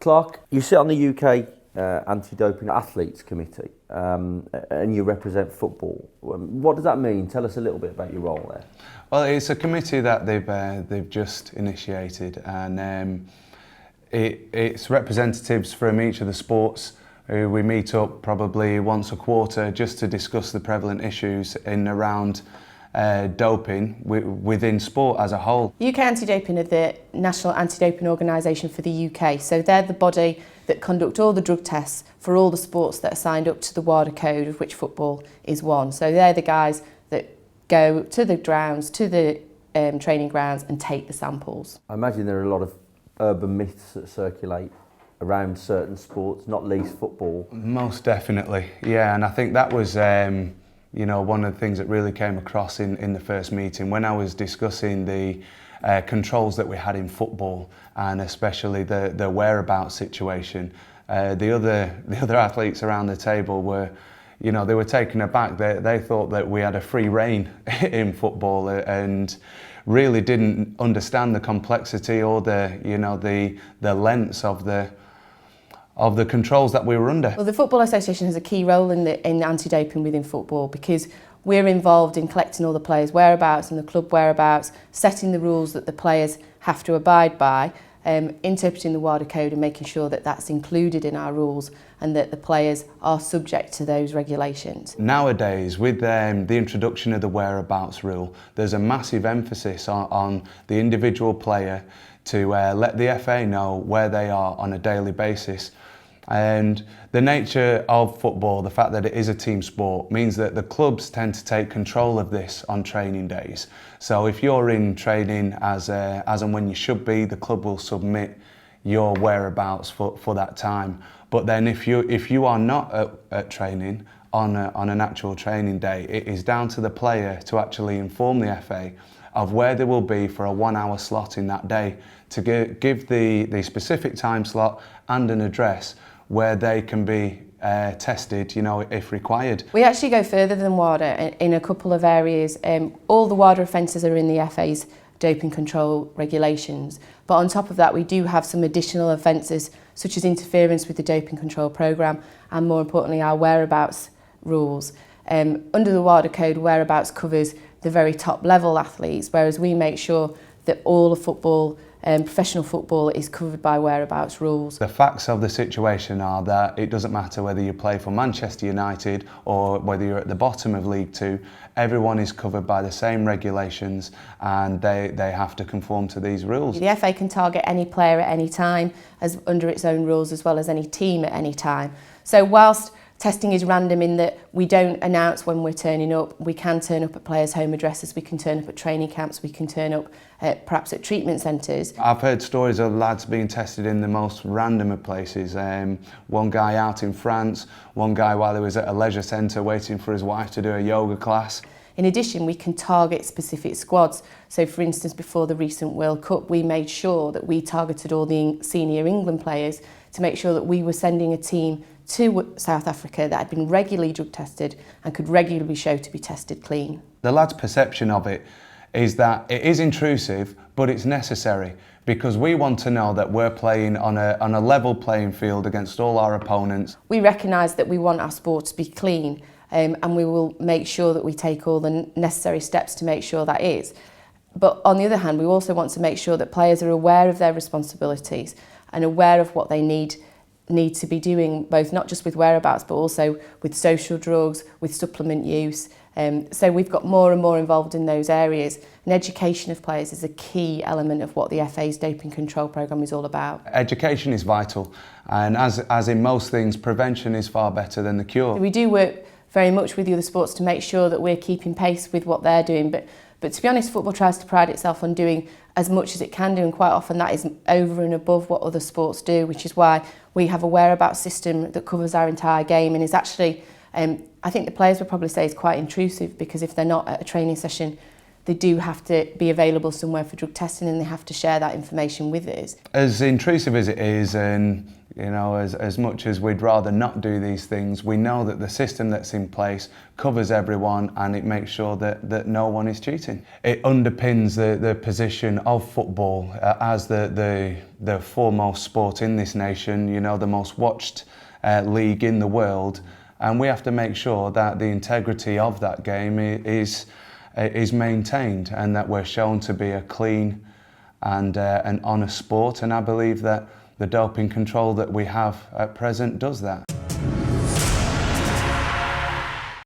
Clarke, you sit on the UK Anti-Doping Athletes Committee and you represent football. What does that mean? Tell us a little bit about your role there. Well, it's a committee that they've just initiated, and it's representatives from each of the sports. We meet up probably once a quarter just to discuss the prevalent issues in around doping within sport as a whole. UK Anti-Doping are the National Anti-Doping Organisation for the UK, so they're the body that conduct all the drug tests for all the sports that are signed up to the WADA code, of which football is one. So they're the guys that go to the grounds, to the training grounds and take the samples. I imagine there are a lot of urban myths that circulate around certain sports, not least football. Most definitely, yeah, and I think that was one of the things that really came across in the first meeting when I was discussing the controls that we had in football, and especially the whereabouts situation. The other athletes around the table were, they were taken aback. They thought that we had a free rein in football and really didn't understand the complexity or the lengths of the controls that we were under. Well, the Football Association has a key role in anti-doping within football, because we're involved in collecting all the players' whereabouts and the club whereabouts, setting the rules that the players have to abide by, interpreting the WADA code and making sure that that's included in our rules and that the players are subject to those regulations. Nowadays, with the introduction of the whereabouts rule, there's a massive emphasis on the individual player to let the FA know where they are on a daily basis. And the nature of football, the fact that it is a team sport, means that the clubs tend to take control of this on training days. So if you're in training as and when you should be, the club will submit your whereabouts for that time. But then if you are not at training on an actual training day, it is down to the player to actually inform the FA of where they will be for a 1 hour slot in that day, to give the specific time slot and an address where they can be tested, if required. We actually go further than WADA in a couple of areas. All the WADA offences are in the FA's doping control regulations, but on top of that we do have some additional offences such as interference with the doping control programme and, more importantly, our whereabouts rules. Under the WADA code, whereabouts covers the very top level athletes, whereas we make sure that all of football, professional football, is covered by whereabouts rules. The facts of the situation are that it doesn't matter whether you play for Manchester United or whether you're at the bottom of League Two, everyone is covered by the same regulations and they have to conform to these rules. The FA can target any player at any time as under its own rules, as well as any team at any time. So whilst testing is random in that we don't announce when we're turning up, we can turn up at players' home addresses, we can turn up at training camps, we can turn up perhaps at treatment centres. I've heard stories of lads being tested in the most random of places. One guy out in France, one guy while he was at a leisure centre waiting for his wife to do a yoga class. In addition, we can target specific squads. So for instance, before the recent World Cup, we made sure that we targeted all the senior England players to make sure that we were sending a team to South Africa that had been regularly drug tested and could regularly be shown to be tested clean. The lads' perception of it is that it is intrusive, but it's necessary, because we want to know that we're playing on a level playing field against all our opponents. We recognise that we want our sport to be clean, and we will make sure that we take all the necessary steps to make sure that is. But on the other hand, we also want to make sure that players are aware of their responsibilities and aware of what they need to be doing, both not just with whereabouts but also with social drugs, with supplement use. So we've got more and more involved in those areas, and education of players is a key element of what the FA's doping control programme is all about. Education is vital, and as in most things, prevention is far better than the cure. We do work very much with the other sports to make sure that we're keeping pace with what they're doing, but to be honest, football tries to pride itself on doing as much as it can do, and quite often that is over and above what other sports do, which is why we have a whereabouts system that covers our entire game and is actually, I think the players would probably say, is quite intrusive, because if they're not at a training session they do have to be available somewhere for drug testing, and they have to share that information with us. As intrusive as it is, and you know, as much as we'd rather not do these things, we know that the system that's in place covers everyone, and it makes sure that no one is cheating. It underpins the position of football as the foremost sport in this nation, you know, the most watched league in the world, and we have to make sure that the integrity of that game is maintained, and that we're shown to be a clean and an honest sport, and I believe that the doping control that we have at present does that.